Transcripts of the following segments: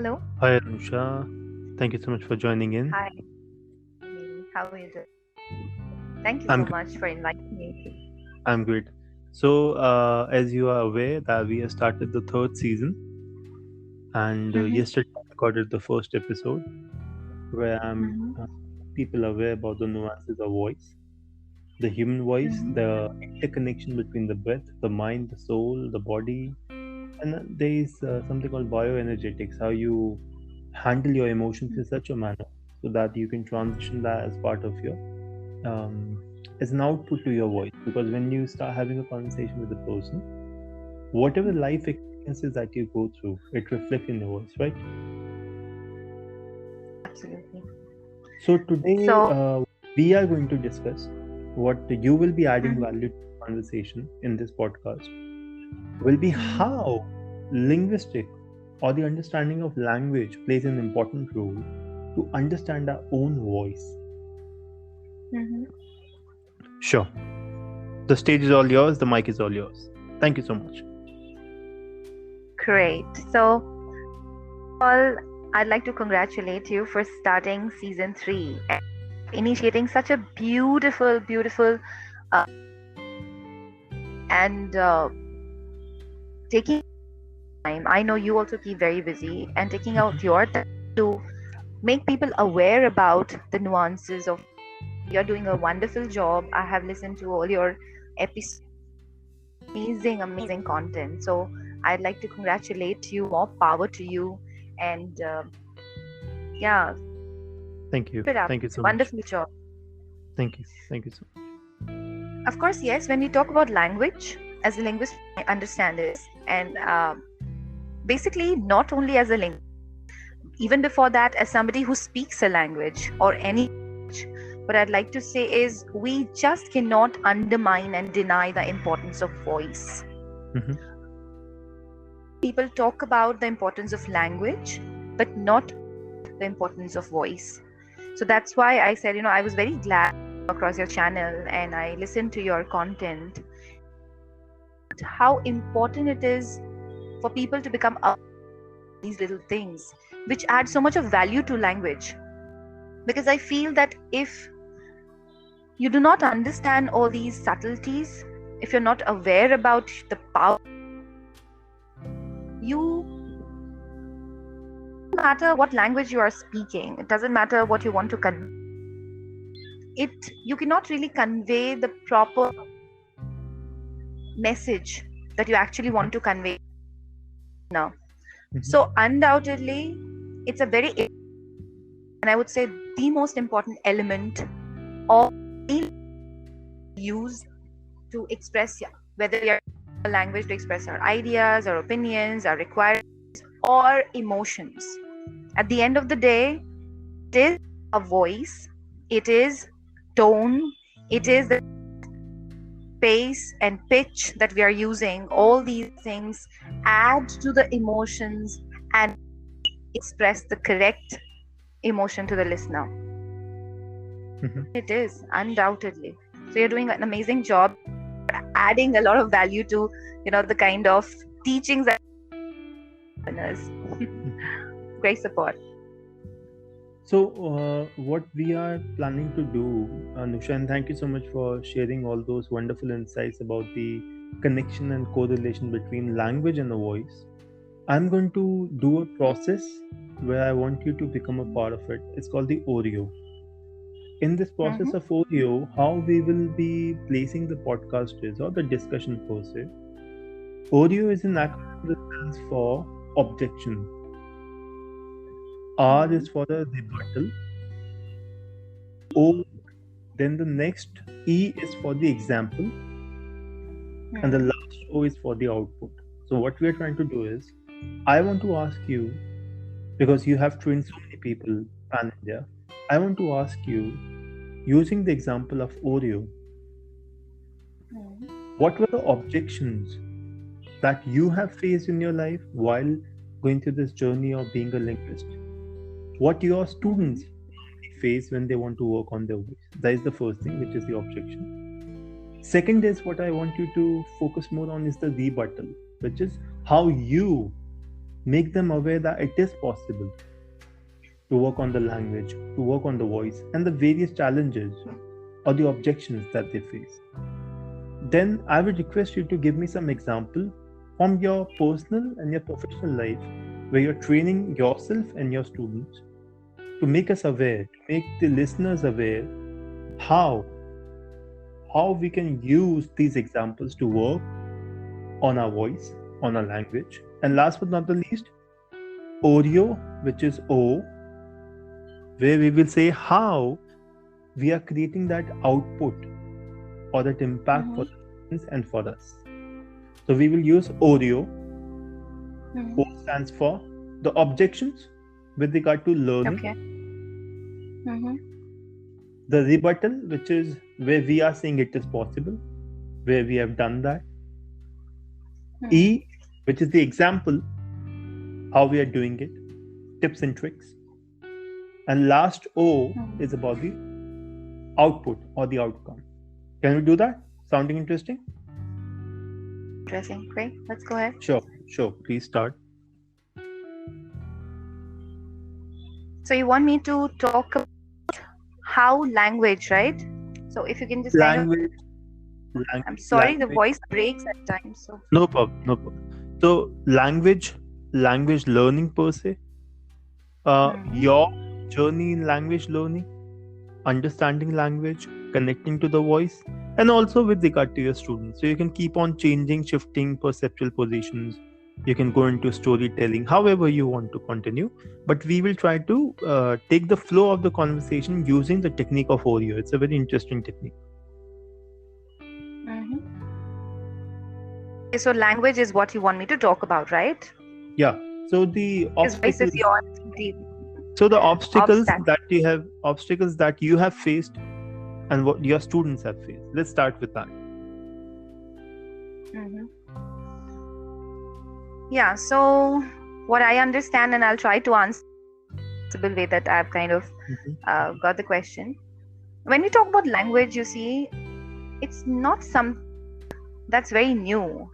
Hello. Hi Anusha, thank you so much for joining in. Hi, how is it? Thank you I'm so good. much for inviting me. I'm good. So, as you are aware, that we have started the third season, and Mm-hmm. yesterday I recorded the first episode where I'm Mm-hmm. people aware about the nuances of voice, the human voice, Mm-hmm. the interconnection between the breath, the mind, the soul, the body, and there is something called bioenergetics, how you handle your emotions in such a manner so that you can transition that as part of your um, as an output to your voice. Because when you start having a conversation with a person, whatever life experiences that you go through, it reflects in your voice, right? Absolutely. So today So, we are going to discuss what you will be adding mm-hmm. value to the conversation in this podcast will be Mm-hmm. how linguistic or the understanding of language plays an important role to understand our own voice. Mm-hmm. Sure. The stage is all yours, the mic is all yours. Thank you so much. Great. So, all, I'd like to congratulate you for starting season three and initiating such a beautiful, uh, and taking time. I know you also keep very busy and taking out your time to make people aware about the nuances of. You're doing a wonderful job. I have listened to all your episodes. Amazing content. So I'd like to congratulate you. More power to you. And yeah, Thank you. keep it up. Thank you so much. Wonderful job. Thank you. Thank you so much. Of course, yes. When we talk about language, as a linguist, I understand this, and basically not only as a linguist, even before that, as somebody who speaks a language or any language, what I'd like to say is we just cannot undermine and deny the importance of voice. Mhm. People talk about the importance of language, but not the importance of voice. So that's why I said, I was very glad across your channel and I listened to your content. How important it is for people to become aware of these little things, which add so much of value to language. Because I feel that if you do not understand all these subtleties, if you're not aware about the power, you no matter what language you are speaking, it doesn't matter what you want to convey. You cannot really convey the proper message that you actually want to convey now. Mhm. So undoubtedly, it's a very, and I would say the most important element of use to express, whether you're a language to express our ideas, our opinions, our requirements, or emotions. At the end of the day, it is a voice, it is tone, it is the pace and pitch that we are using. All these things add to the emotions and express the correct emotion to the listener. Mhm. It is undoubtedly. So you're doing an amazing job, adding a lot of value to the kind of teachings that learners. Mhm. Great support. So, what we are planning to do, Anusha, and thank you so much for sharing all those wonderful insights about the connection and correlation between language and the voice. I'm going to do a process where I want you to become a part of it. It's called the Oreo. In this Mm-hmm. process of Oreo, how we will be placing the podcast is, or the discussion per se. Oreo is an acronym that stands for objection. R Mm-hmm. is for the rebuttal. O, then the next E is for the example, and the Mm-hmm. last O is for the output. So what we are trying to do is, I want to ask you, because you have trained so many people pan India, I want to ask you, using the example of Oreo, what were the objections that you have faced in your life while going through this journey of being a linguist? What your Mm-hmm. students face when they want to work on their voice? That is the first thing, which is the objection. Second is what I want you to focus more on is the rebuttal, which is how you make them aware that it is possible to work on the language, to work on the voice, and the various challenges or the objections that they face. Then I would request you to give me some example from your personal and your professional life where you're training yourself and your students to make us aware, to make the listeners aware how we can use these examples to work on our voice, on our language. And last but not the least, Oreo, which is O, where we will say how we are creating that output or that impact for the students and for us. So we will use Oreo. O stands for the objections with regard to learning. Okay. The rebuttal, which is where we are saying it is possible, where we have done that. E, which is the example, how we are doing it, tips and tricks. And last O is about the output or the outcome. Can we do that? Sounding interesting? Interesting. Great. Let's go ahead. Sure. Please start. So you want me to talk about how language, right? So if you can just language. I'm sorry, the voice breaks at times. So no problem. So language learning per se, your journey in language learning, understanding language, connecting to the voice, and also with regard to your students. So you can keep on shifting perceptual positions. You can go into storytelling, however you want to continue. But we will try to take the flow of the conversation using the technique of Oreo. It's a very interesting technique. Okay, so language is what you want me to talk about, right? Yeah. So the obstacles. So the obstacles that you have faced and what your students have faced. Let's start with that. Yeah, so what I understand, and I'll try to answer in a possible way that I've kind of got the question. When we talk about language, you see, it's not something that's very new.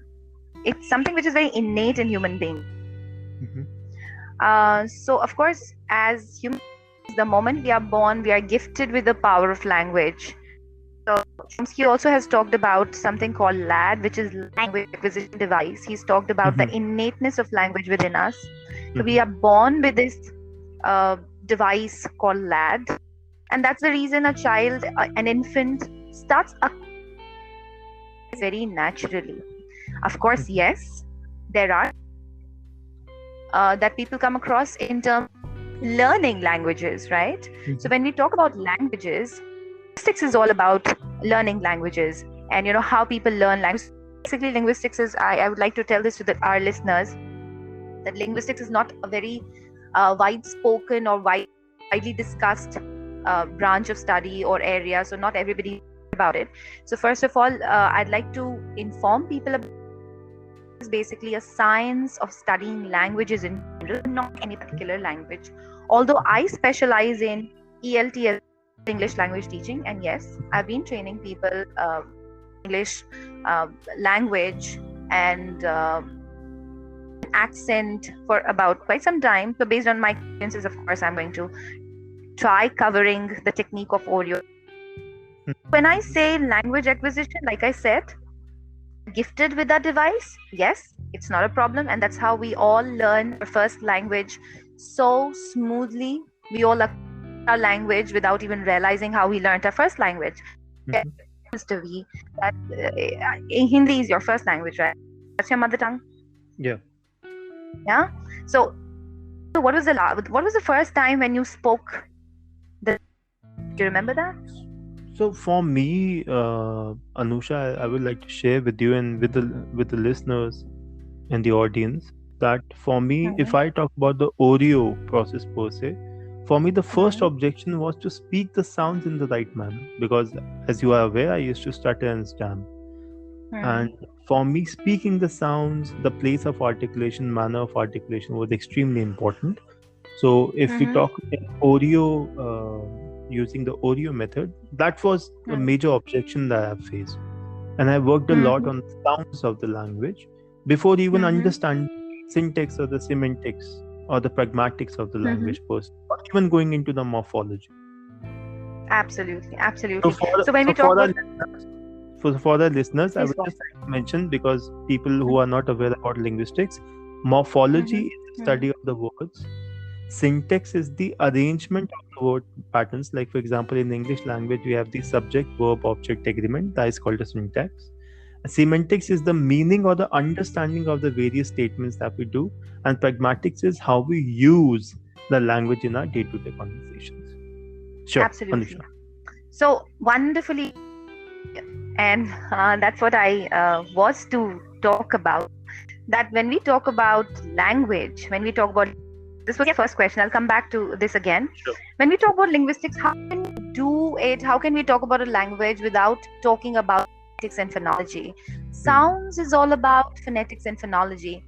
It's something which is very innate in human beings. So of course, as humans, the moment we are born, we are gifted with the power of language. So Chomsky also has talked about something called LAD, which is language acquisition device. He's talked about the innateness of language within us. So we are born with this device called LAD, and that's the reason a child, an infant, starts very naturally. Of course, yes, there are that people come across in terms of learning languages, right? So when we talk about languages, linguistics is all about learning languages, and how people learn language. Basically, linguistics is, I would like to tell this to our listeners, that linguistics is not a very wide-spoken or widely discussed branch of study or area, so not everybody knows about it. So first of all, I'd like to inform people about is basically a science of studying languages in general, not any particular language. Although I specialize in ELT, English language teaching, and yes, I've been training people English language and accent for about quite some time. So based on my experiences, of course, I'm going to try covering the technique of Oreo. When I say language acquisition, like I said, gifted with that device, yes, it's not a problem, and that's how we all learn our first language so smoothly. We all learn our language without even realizing how we learned our first language. Hindi is your first language, right? That's your mother tongue. Yeah. So what was the first time when you spoke? Do you remember that? So for me, Anusha, I would like to share with you and with the listeners and the audience that for me, if I talk about the Oreo process per se, for me the first objection was to speak the sounds in the right manner, because as you are aware, I used to stutter and stammer. And for me, speaking the sounds, the place of articulation, manner of articulation was extremely important. So if we talk in Oreo, using the Oreo method, that was a major objection that I have faced. And I worked a lot on the sounds of the language before even understanding syntax or the semantics or the pragmatics of the language person, or even going into the morphology. Absolutely. So when we talk about for the listeners, I Please would go. just like to mention, because people who are not aware about linguistics, morphology is the study of the words. Syntax is the arrangement of the word patterns. Like, for example, in the English language, we have the subject, verb, object agreement. That is called a syntax. Semantics is the meaning or the understanding of the various statements that we do. And pragmatics is how we use the language in our day-to-day conversations. Sure. Absolutely. Anusha. So wonderfully, and that's what I was to talk about. That when we talk about language, when we talk about, this was your first question, I'll come back to this again. Sure. When we talk about linguistics, how can we do it? How can we talk about a language without talking about phonetics and phonology? Sounds is all about phonetics and phonology.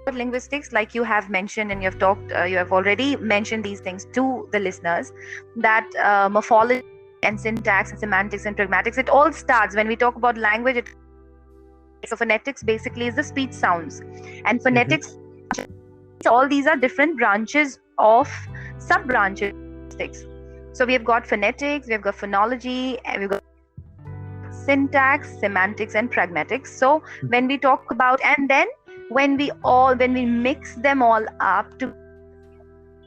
But linguistics, like you have mentioned and you have already mentioned these things to the listeners, that morphology and syntax and semantics and pragmatics, it all starts when we talk about language. So phonetics basically is the speech sounds, and phonetics, all these are different branches of sub-branches. So we have got phonetics, we have got phonology, and we've got syntax, semantics, and pragmatics. So when we talk about, and then when we mix them all up,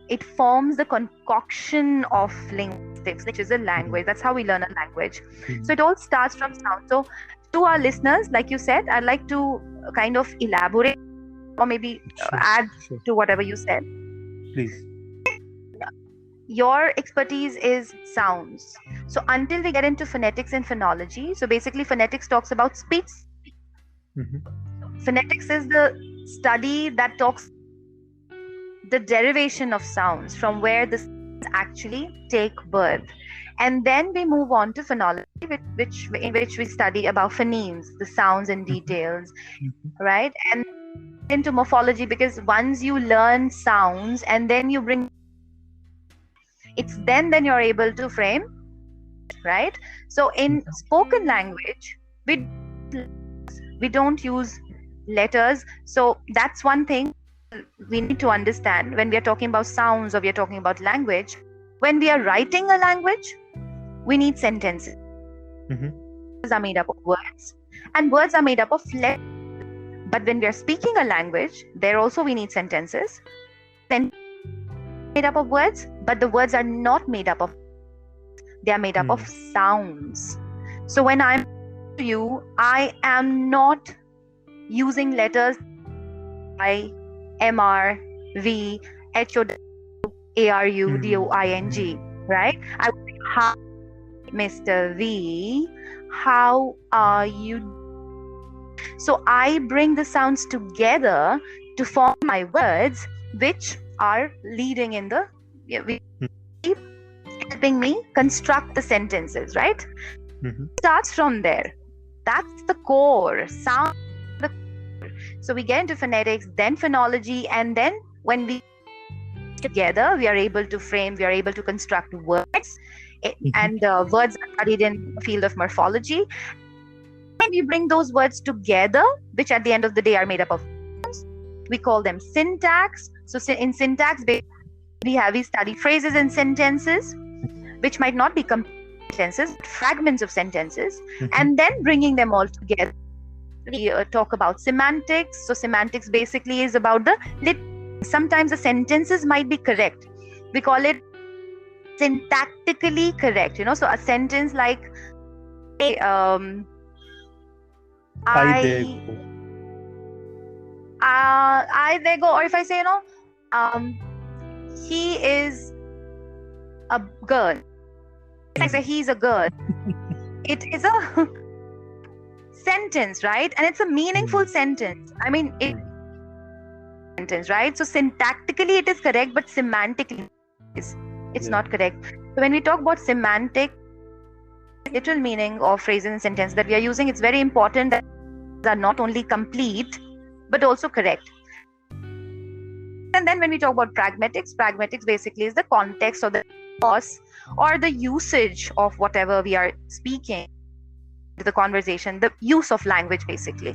it forms the concoction of linguistics, which is a language. That's how we learn a language. So it all starts from sound. So to our listeners, like you said, I'd like to kind of elaborate or maybe add to whatever you said. Please. Your expertise is sounds. So until we get into phonetics and phonology, so basically phonetics talks about speech. Phonetics is the study that talks the derivation of sounds, from where the sounds actually take birth. And then we move on to phonology, in which we study about phonemes, the sounds and details, right? And into morphology, because once you learn sounds and then you bring, it's then you're able to frame, right? So in spoken language, we don't use letters. So that's one thing we need to understand when we are talking about sounds or we are talking about language. When we are writing a language, we need sentences. Words are made up of words, and words are made up of letters. But when we are speaking a language, there also we need sentences. Made up of words, but the words are not made up of, they are made up of sounds. So when I'm to you, I am not using letters I, MR, V, HO, ARU, DOING, right? I would say, hi, Mr. V, how are you? So I bring the sounds together to form my words, which are leading in the, helping me construct the sentences, right? Starts from there. That's the core sound. So we get into phonetics, then phonology, and then when we together, we are able to frame, we are able to construct words, and words are studied in the field of morphology. And we bring those words together, which at the end of the day are made up of sounds. We call them syntax. So in syntax, we study phrases and sentences, which might not be complete sentences, but fragments of sentences, and then bringing them all together. We talk about semantics. So semantics basically is about sometimes the sentences might be correct. We call it syntactically correct, so a sentence like I there go, or if I say he is a girl, I say he's a girl. It is a sentence, right? And it's a meaningful sentence. I mean, sentence, right? So syntactically it is correct, but semantically it's not correct. So when we talk about semantic, literal meaning of phrases and sentences that we are using, it's very important that they are not only complete but also correct. And then when we talk about pragmatics basically is the context or the cause or the usage of whatever we are speaking, the conversation, the use of language basically.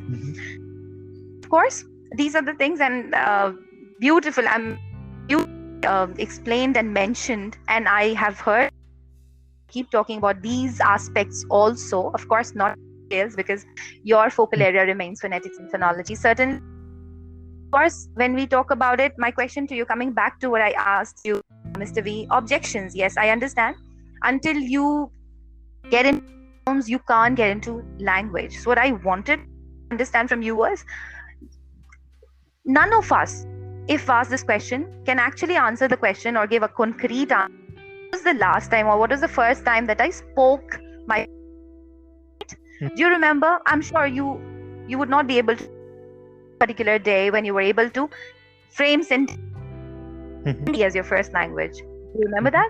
Of course, these are the things, and beautiful. You explained and mentioned, and I have heard keep talking about these aspects also. Of course, not details, because your focal area remains phonetics and phonology. Certainly, of course, when we talk about it, my question to you, coming back to what I asked you, Mr. V, objections. Yes, I understand. Until you get into terms, you can't get into language. So what I wanted to understand from you was, none of us, if asked this question, can actually answer the question or give a concrete answer. What was the last time, or what was the first time that I spoke my... Do you remember? I'm sure you would not be able to, particular day when you were able to frame sentence as your first language. Do you remember that?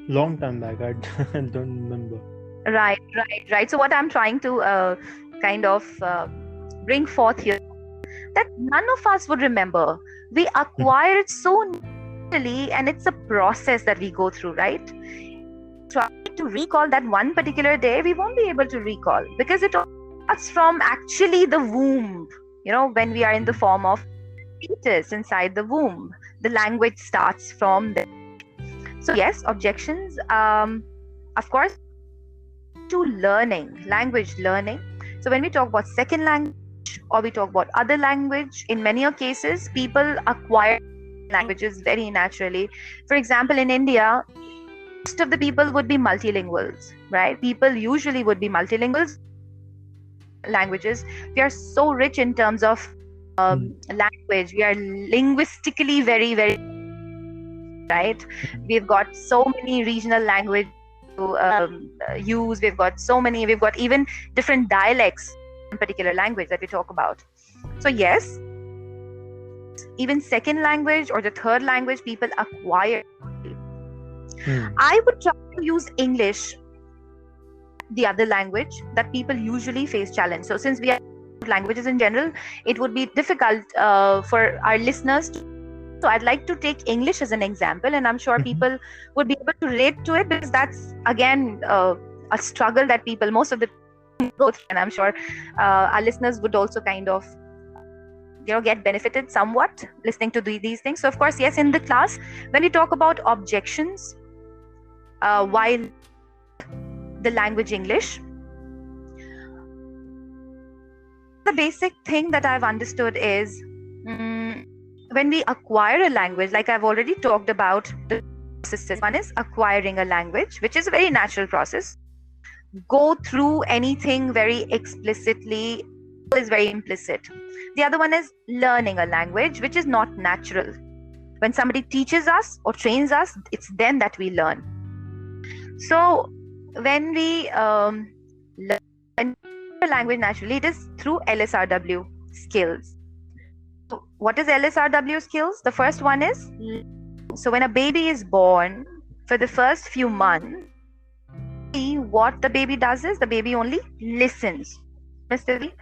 Long time back, I don't remember. Right. So what I'm trying to kind of bring forth here, that none of us would remember. We acquire it so naturally, and it's a process that we go through, right? Try to recall that one particular day, we won't be able to recall, because it starts from actually the womb. When we are in the form of fetus inside the womb, the language starts from there. So yes, objections, of course, to learning, language learning. So when we talk about second language, or we talk about other language, in many cases, people acquire languages very naturally. For example, in India, most of the people would be multilinguals, right? People usually would be multilinguals. Languages, we are so rich in terms of language. We are linguistically very, very, right? We've got so many regional languages to use. We've got even different dialects in particular language that we talk about. So yes, even second language or the third language, people acquire. I would try to use English, the other language that people usually face challenge. So since we have languages in general, it would be difficult for our listeners to. So I'd like to take English as an example, and I'm sure people would be able to relate to it, because that's again a struggle that most of the go through, and I'm sure our listeners would also kind of get benefited somewhat listening to these things. So of course, yes, in the class, when we talk about objections while the language English, the basic thing that I've understood is when we acquire a language, like I've already talked about the processes. One is acquiring a language, which is a very natural process. Go through anything very explicitly is very implicit. The other one is learning a language, which is not natural. When somebody teaches us or trains us, it's then that we learn. So when we learn a language naturally, it is through LSRW skills. So what is LSRW skills? The first one is, so when a baby is born, for the first few months, what the baby does is the baby only listens. Mr. V?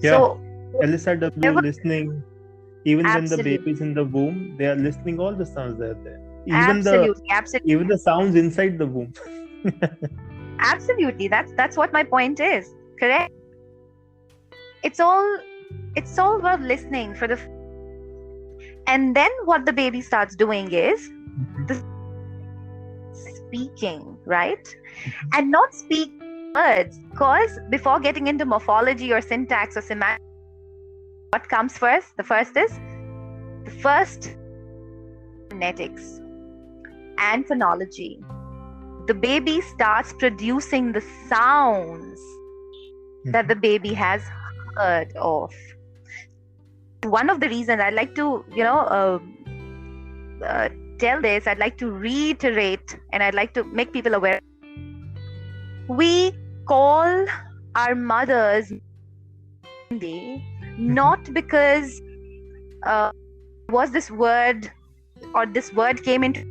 Yeah, so, LSRW listening. Even when the baby is in the womb, they are listening all the sounds that are there. Absolutely. Even the sounds inside the womb. Absolutely. That's what my point is. Correct. It's all about listening for the. And then what the baby starts doing is the speaking, right? And not speak words, because before getting into morphology or syntax or semantics, what comes first? The first is phonetics and phonology. The baby starts producing the sounds that the baby has heard of. One of the reasons I'd like to, tell this, I'd like to reiterate, and I'd like to make people aware. We call our mothers not because was this word or this word came into,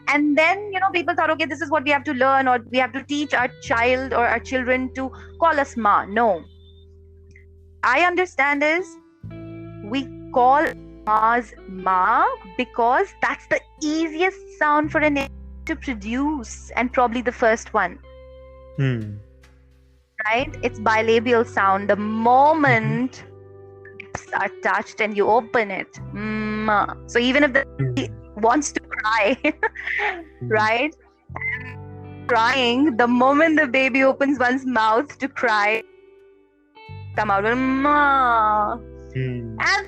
and then people thought, okay, this is what we have to learn, or we have to teach our child or our children to call us ma. No, I understand is we call ma's ma because that's the easiest sound for an to produce, and probably the first one. right? It's bilabial sound. The moment lips are touched and you open it, so even if the baby wants to cry, right? Crying, the moment the baby opens one's mouth to cry, come out with ma. And I'm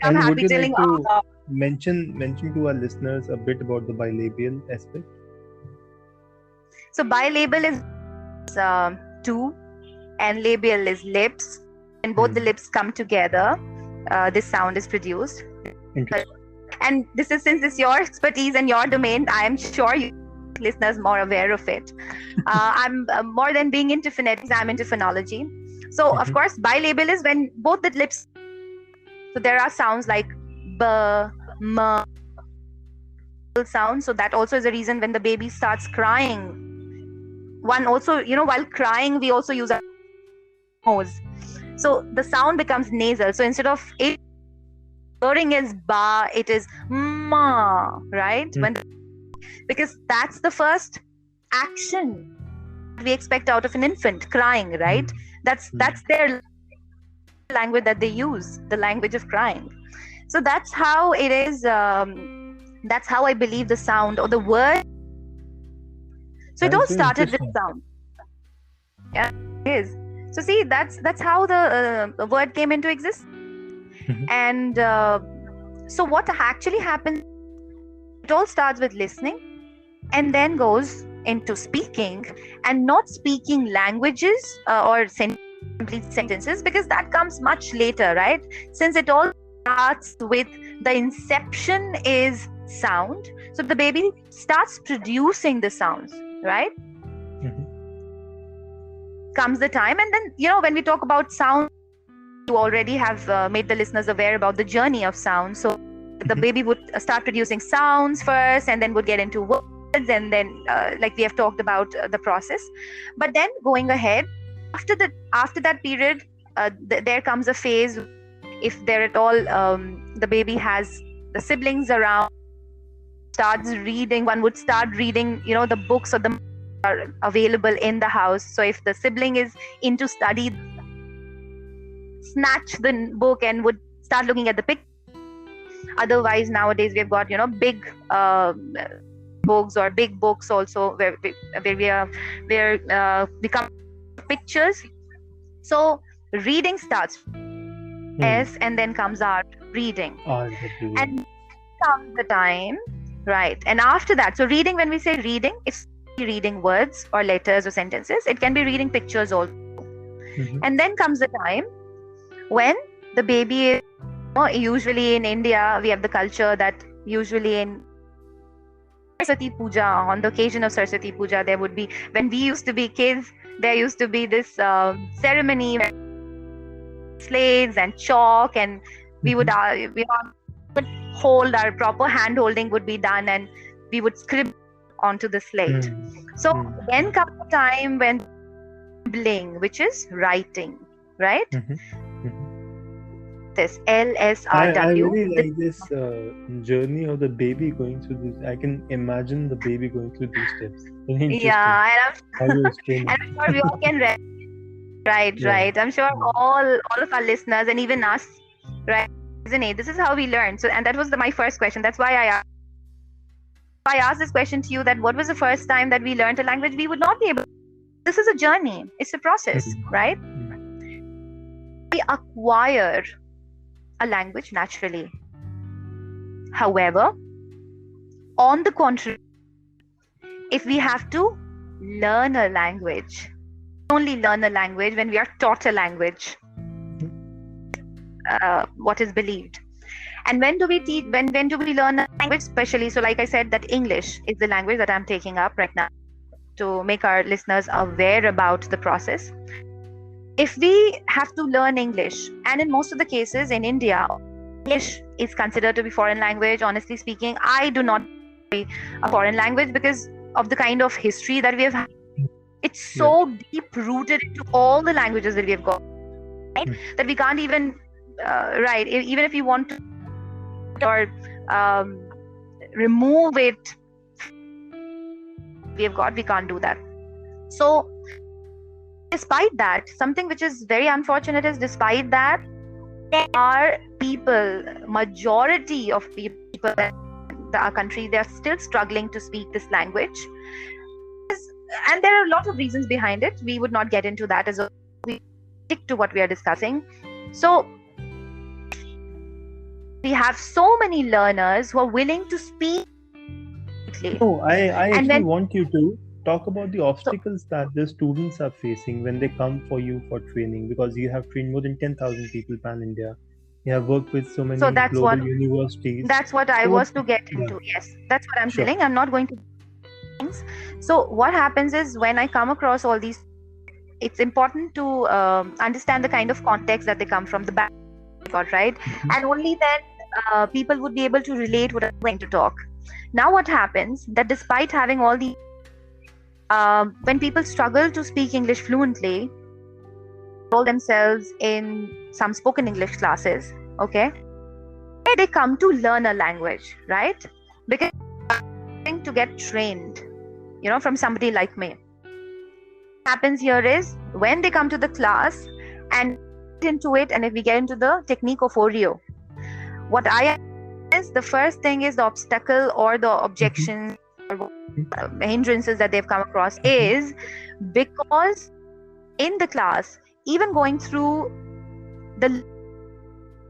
And would happy you telling like to mention to our listeners a bit about the bilabial aspect? So bilabial is two, and labial is lips. And both the lips come together, this sound is produced. Interesting. And this is, since it's your expertise and your domain, I am sure you listeners more aware of it. I'm more than being into phonetics, I'm into phonology. So of course, bilabial is when both the lips. So there are sounds like b, m sound. So that also is a reason when the baby starts crying. One also, while crying, we also use our nose. So the sound becomes nasal. So instead of it hearing is ba, it is ma, right? Because that's the first action we expect out of an infant, crying, right? That's their language that they use, the language of crying. So that's how it is. That's how I believe the sound or the word. So it all started with sound. Yeah, it is. So see, that's how the word came into existence. And so what actually happens? It all starts with listening, and then goes into speaking, and not speaking languages or complete sentences, because that comes much later, right? Since it all starts with the inception is sound, so the baby starts producing the sounds, right? Comes the time, and then when we talk about sound, you already have made the listeners aware about the journey of sound. So the baby would start producing sounds first, and then would get into words, and then like we have talked about the process. But then going ahead, after that period, there comes a phase, if there at all the baby has the siblings around, starts reading. One would start reading the books or the are available in the house. So if the sibling is into study, snatch the book and would start looking at the picture. Otherwise, nowadays we have got big books or big books also, where we come pictures. So reading starts, yes, and then comes art reading, and comes the time, right? And after that, so reading, when we say reading, it's reading words or letters or sentences. It can be reading pictures also. And then comes the time when the baby is, usually in India, we have the culture that usually in Saraswati Puja, on the occasion of Saraswati Puja, there would be, when we used to be kids, there used to be this ceremony where slates and chalk, and we would hold, our proper hand holding would be done, and we would scribble onto the slate. So then comes the time when scribbling, which is writing, right? This LSRW. I really like this journey of the baby going through this. I can imagine the baby going through these steps. Yeah, and I'm sure we all can read. Right. I'm sure all of our listeners, and even us, right? This is how we learn. So, and that was my first question. That's why I asked this question to you, that what was the first time that we learned a language? We would not be able. This is a journey. It's a process, right? We acquire a language naturally. However, on the contrary, if we have to learn a language, only learn a language when we are taught a language, what is believed. And when do we teach? When do we learn a language? Especially, so like I said, that English is the language that I'm taking up right now to make our listeners aware about the process. If we have to learn English, and in most of the cases in India, English is considered to be foreign language. Honestly speaking, I do not be a foreign language because of the kind of history that we have had. It's so deep rooted into all the languages that we have got, right? That we can't even, even if you want to or remove it, we can't do that. So Despite that, something which is very unfortunate is, despite that, there are people, majority of people in our country, they're still struggling to speak this language. And there are a lot of reasons behind it. We would not get into that as we stick to what we are discussing. So we have so many learners who are willing to speak. No, I actually want you to talk about the obstacles that the students are facing when they come for you for training, because you have trained more than 10,000 people pan-India. You have worked with so many global universities. That's what I was to get into. Yes, that's what I'm telling. I'm not going to things. So what happens is, when I come across all these, it's important to understand the kind of context that they come from, the background, right? And only then people would be able to relate what I'm going to talk. Now what happens, that despite having all the when people struggle to speak English fluently, enroll themselves in some spoken English classes, okay, they come to learn a language, right? Because to get trained, from somebody like me. What happens here is, when they come to the class and get into it, and if we get into the technique of Oreo, what I is, the first thing is the obstacle or the objection or hindrances that they've come across is because in the class, even going through the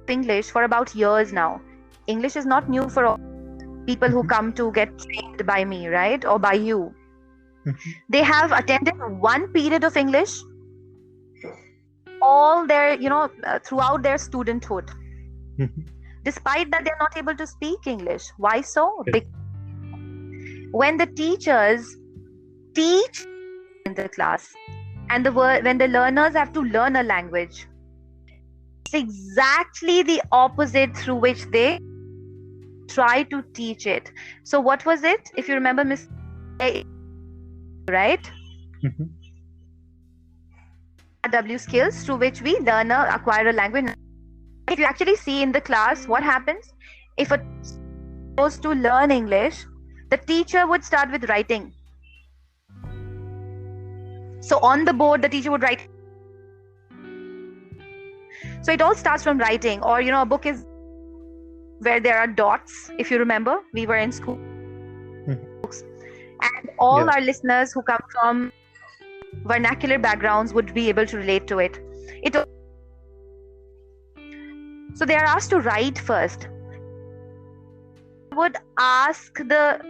English for about years now, English is not new for all people who come to get trained by me, right? Or by you. They have attended one period of English all their, throughout their studenthood. Despite that, they're not able to speak English. Why so? Because when the teachers teach in the class, and when the learners have to learn a language, it's exactly the opposite through which they try to teach it. So what was it? If you remember, Miss A, right? W skills through which we acquire a language. If you actually see in the class, what happens? If a goes to learn English, the teacher would start with writing. So on the board, the teacher would write. So it all starts from writing, or a book is where there are dots. If you remember, we were in school. And all our listeners who come from vernacular backgrounds would be able to relate to it. So they are asked to write first. I would ask the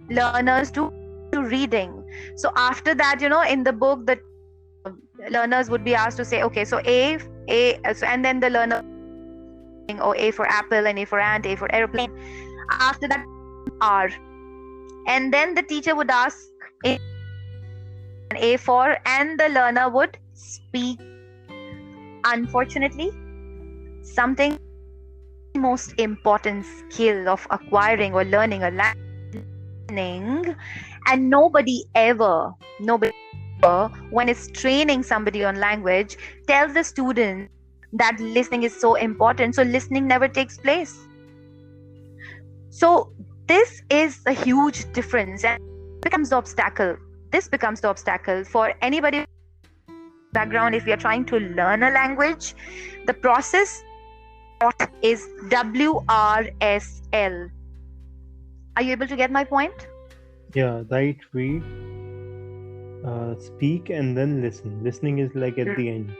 learners to reading. So after that, in the book, the learners would be asked to say, okay, so A, and then the learner, A for apple, and A for ant, A for aeroplane. After that, R. And then the teacher would ask A for, and the learner would speak. Unfortunately, something most important skill of acquiring or learning a language, and nobody ever, when it's training somebody on language, tells the student that listening is so important. So listening never takes place. So this is a huge difference, and becomes the obstacle. This becomes the obstacle for anybody background. If we are trying to learn a language, the process is WRSL. Are you able to get my point? Yeah, write, read, speak, and then listen. Listening is like at the end.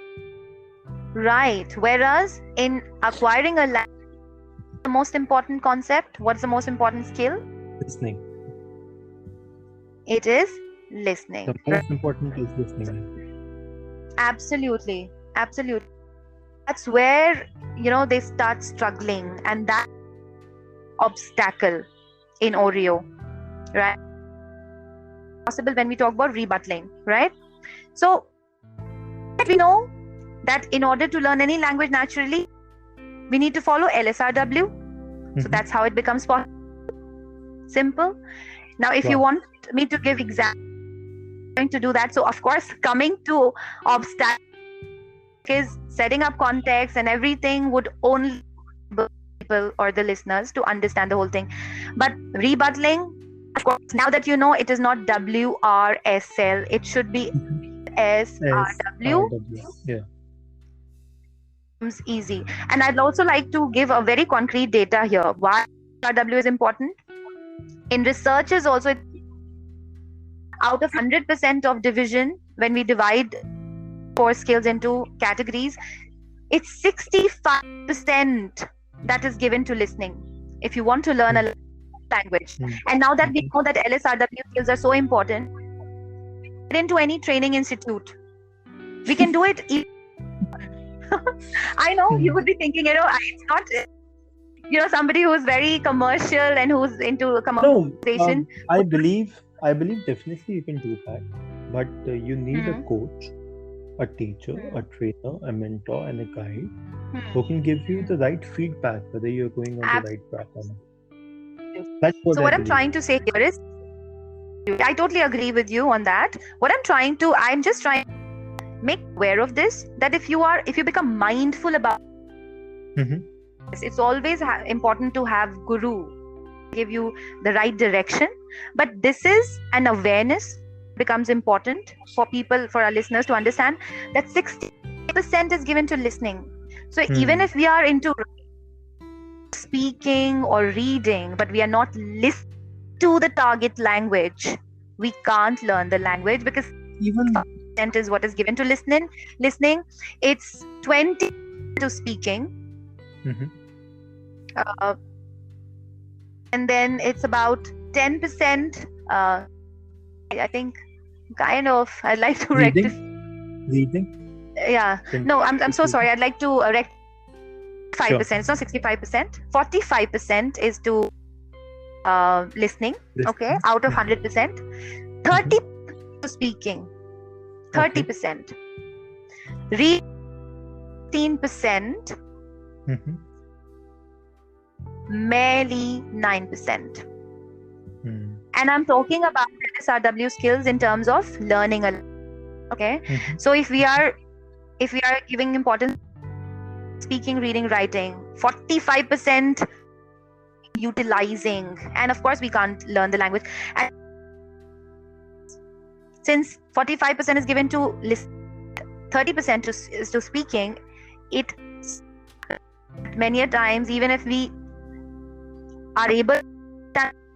Right. Whereas in acquiring a language, the most important concept, what's the most important skill? Listening. It is listening. The most important is listening. Absolutely. That's where, they start struggling, and that obstacle in Oreo, right? Possible when we talk about rebuttaling, right? So we know that in order to learn any language naturally, we need to follow LSRW. So that's how it becomes possible. Simple. Now, if you want me to give examples, I'm going to do that. So, of course, coming to obstacles is setting up context and everything would only people or the listeners to understand the whole thing. But rebuttaling, of course, now that you know, it is not WRSL, it should be SRW SRW. Yeah. becomes easy. And I'd also like to give a very concrete data here. Why SRW is important? In researches also, out of 100% of division, when we divide core skills into categories, it's 65% that is given to listening. If you want to learn a language. And now that we know that LSRW skills are so important, get into any training institute. We can do it. I know you would be thinking, it's not, somebody who's very commercial and who's into commercialization. No, I believe definitely you can do that, but you need a coach, a teacher, a trainer, a mentor, and a guide who can give you the right feedback whether you're going on the right track or not. That's what I'm trying to say here is, I totally agree with you on that. I'm just trying to make aware of this, that if you become mindful about it's always important to have guru give you the right direction, but this is an awareness becomes important for people, for our listeners to understand that 60% is given to listening. So even if we are into speaking or reading, but we are not listening to the target language, we can't learn the language, because even percent is what is given to listening. It's 20 to speaking, and then it's about 10%. I think kind of. I'd like to rectify. Reading. Yeah. No, I'm so sorry. I'd like to rectify. 5%. It's not 65%. 45% is to listening. Okay, out of 100%. 30 to speaking. 30%. Read 15%. Merely 9%. And I'm talking about SRW skills in terms of learning a. Okay. So if we are giving importance speaking, reading, writing, 45% utilizing, and of course we can't learn the language. And since 45% is given to listen, 30% is to speaking, it many a times, even if we are able to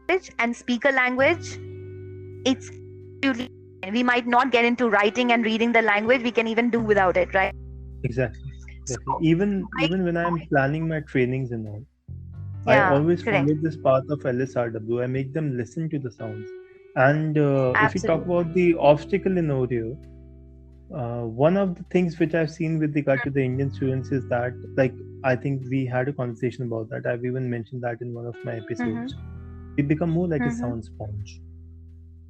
language and speak a language, it's we might not get into writing and reading the language. We can even do without it, right? Exactly. So, even when I'm planning my trainings and all, I always follow this path of LSRW. I make them listen to the sounds. And if you talk about the obstacle in audio, one of the things which I've seen with regard to the Indian students is that, like, I think we had a conversation about that. I've even mentioned that in one of my episodes. We become more like a sound sponge.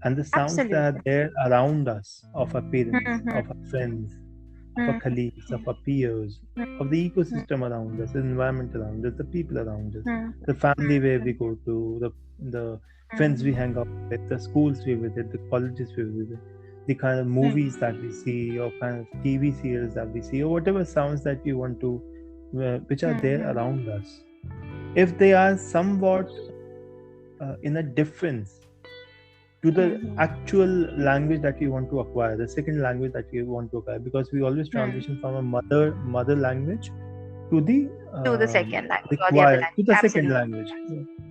And the sounds that are there around us, of our parents, of our friends, of our colleagues, of our peers, of the ecosystem around us, the environment around us, the people around us, the family where we go to, the friends we hang out with, the schools we visit, the colleges we visit, the kind of movies that we see, or kind of TV serials that we see, or whatever sounds that we want to, which are there around us. If they are somewhat in a difference to the actual language that we want to acquire, the second language that we want to acquire, because we always transition from a mother language to the second language, second language,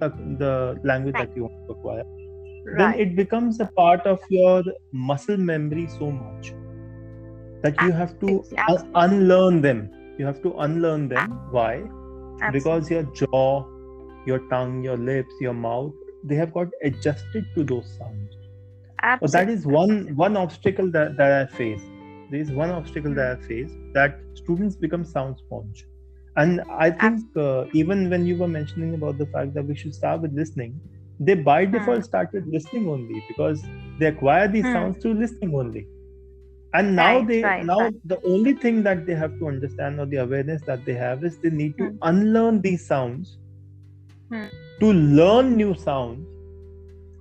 the language that you want to acquire. Then it becomes a part of your muscle memory so much that you have to unlearn them. You have to unlearn them. Why? Because your jaw, your tongue, your lips, your mouth, they have got adjusted to those sounds. So that is one obstacle that I face. There is one obstacle that I face, that students become sound sponge. And I think even when you were mentioning about the fact that we should start with listening, they by default started listening only, because they acquire these sounds through listening only. And now the only thing that they have to understand, or the awareness that they have, is they need to unlearn these sounds to learn new sounds.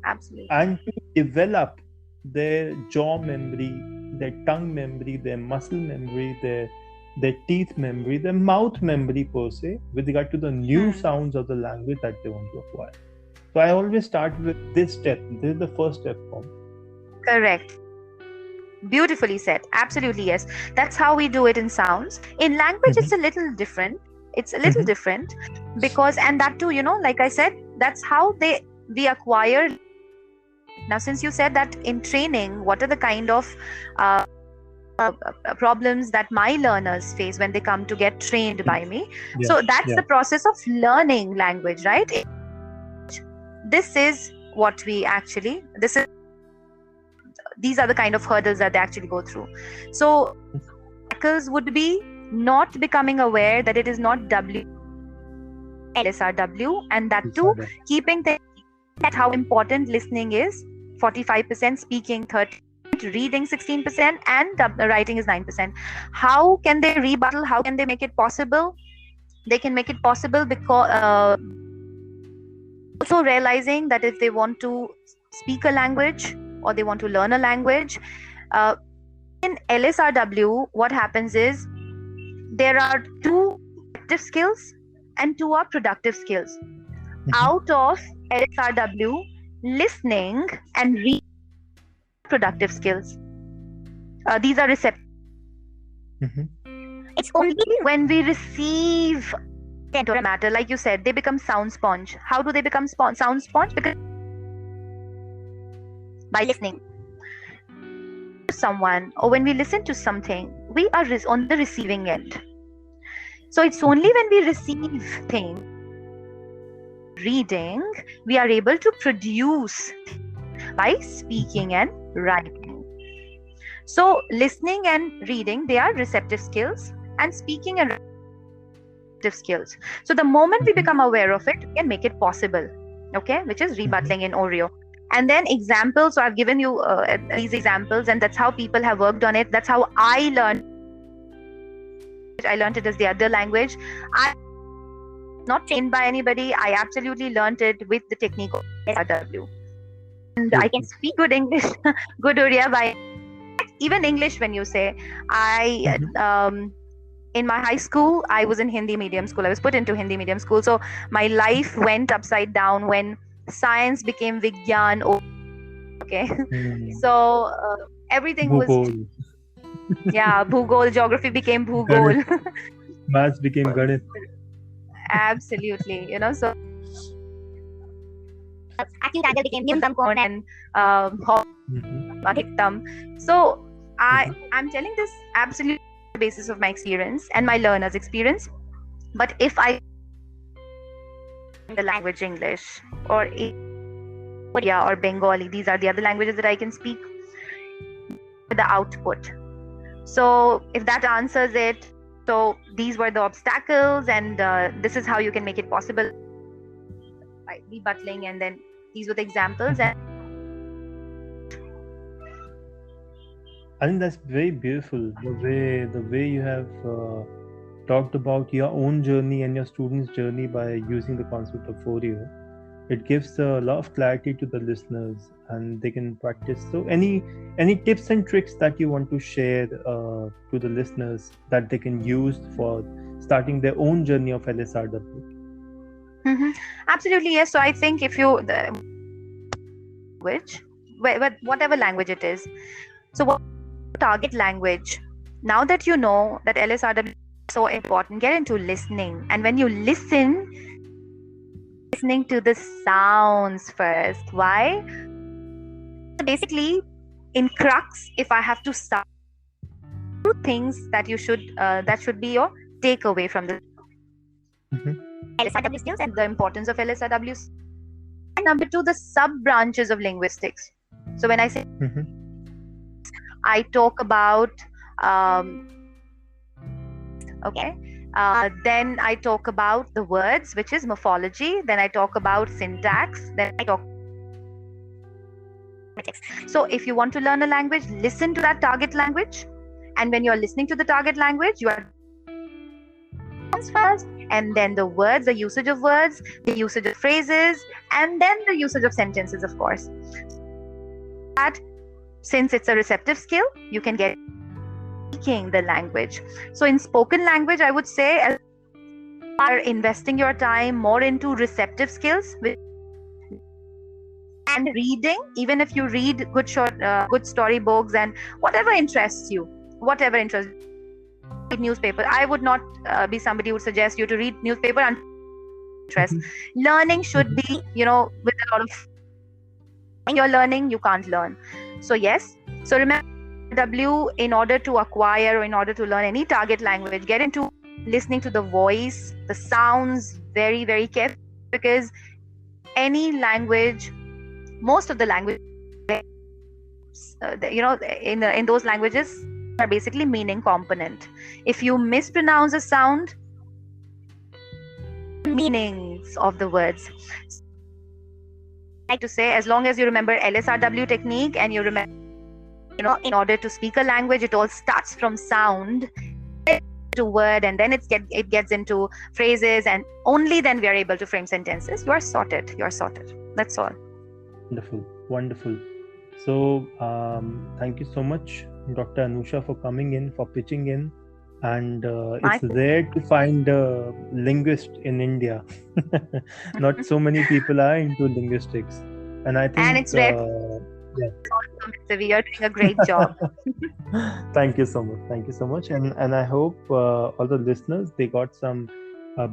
Absolutely. And to develop their jaw memory, their tongue memory, their muscle memory, their teeth memory, their mouth memory per se, with regard to the new sounds of the language that they want to acquire. So I always start with this step. This is the first step for me. Correct. Beautifully said. Absolutely, yes. That's how we do it in sounds. In language, it's a little different. It's a little different because, and that too, like I said, that's how we acquire. Now, since you said that in training, what are the kind of problems that my learners face when they come to get trained by me? So that's the process of learning language, right? This is what these are the kind of hurdles that they actually go through. So obstacles would be not becoming aware that it is not LSRW, and that too keeping that how important listening is. 45% speaking, 30% reading, 16%, and writing is 9%. How can they rebuttal? How can they make it possible? They can make it possible because also realizing that if they want to speak a language or they want to learn a language, in LSRW, what happens is there are 2 active skills and 2 are productive skills. Out of LSRW, listening and reading productive skills. These are receptive. It's only when we receive or matter, like you said, they become sound sponge. How do they become sound sponge? Because by listening to someone, or when we listen to something, we are on the receiving end. So it's only when we receive things, reading, we are able to produce by speaking and writing. So listening and reading, they are receptive skills, and speaking and receptive skills. So the moment we become aware of it, we can make it possible, okay, which is rebutting in Oreo. And then examples. So I've given you these examples, and that's how people have worked on it. That's how I learned. I learned it as the other language. I'm not trained by anybody. I absolutely learned it with the technique of LSRW. And I can speak good English, good Oriya, by even English when you say. In my high school, I was in Hindi medium school. I was put into Hindi medium school. So my life went upside down when science became Vigyan. Okay. So everything Bhugol. was... Yeah, Bhugol. Geography became Bhugol. Maths became Ganit. Absolutely. So... acute angle became Nyuntam Kon and Hiktam. So I'm telling this absolutely on the basis of my experience and my learners' experience. But if I the language English or Oriya or Bengali, these are the other languages that I can speak with the output. So if that answers it, so these were the obstacles, and this is how you can make it possible by rebutting, and then these were the examples. And I think that's very beautiful, the way you have talked about your own journey and your students' journey by using the concept of Oreo. It gives a lot of clarity to the listeners, and they can practice. So any tips and tricks that you want to share to the listeners that they can use for starting their own journey of LSRW? Absolutely, yes. So I think if you whatever language it is, so what target language? Now that you know that LSRW is so important, get into listening. And when you listening to the sounds first. Why? Basically, in crux, if I have to start, 2 things that you should that should be your takeaway from the LSRW skills and the importance of LSRW. And number 2, the sub branches of linguistics. So when I say I talk about then I talk about the words, which is morphology. Then I talk about syntax. Then I talk phonetics. So if you want to learn a language, listen to that target language. And when you're listening to the target language, you are first, and then the words, the usage of words, the usage of phrases, and then the usage of sentences, of course. That, since it's a receptive skill, you can get speaking the language. So in spoken language, I would say you are investing your time more into receptive skills, And reading, even if you read good storybooks and whatever interests you, read newspaper. I would not be somebody who would suggest you to read newspaper and interest. Learning should be, with a lot of, when you're learning, you can't learn. So yes, so remember, in order to acquire or in order to learn any target language, get into listening to the voice, the sounds very, very carefully, because any language, most of the language, in those languages are basically meaning component. If you mispronounce a sound, meanings of the words. I like to say, as long as you remember LSRW technique and you remember, in order to speak a language, it all starts from sound to word, and then it gets into phrases, and only then we are able to frame sentences. You are sorted. That's all. Wonderful. So thank you so much, Dr. Anusha, for coming in, for pitching in. And it's rare to find a linguist in India. Not so many people are into linguistics, and I think, and it's rare. We are doing a great job. Thank you so much, and I hope all the listeners, they got some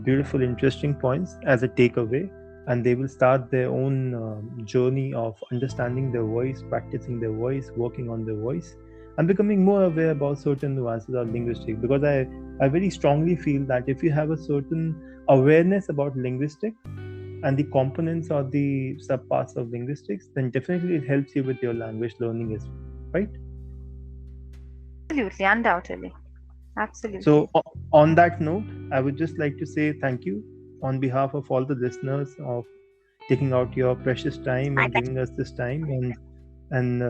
beautiful, interesting points as a takeaway, and they will start their own journey of understanding their voice, practicing their voice, working on their voice, and becoming more aware about certain nuances of linguistics. Because I very strongly feel that if you have a certain awareness about linguistics and the components or the subparts of linguistics, then definitely it helps you with your language learning as well, right? Absolutely, undoubtedly. Absolutely. So on that note, I would just like to say thank you on behalf of all the listeners of taking out your precious time and giving us this time, and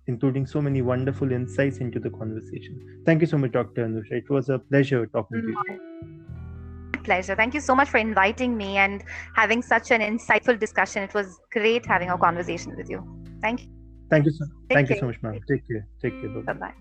including so many wonderful insights into the conversation. Thank you so much, Dr. Anusha. It was a pleasure talking to you. Pleasure. Thank you so much for inviting me and having such an insightful discussion. It was great having a conversation with you. Thank you. Thank you so much, ma'am. Take care. Bye-bye. Bye-bye.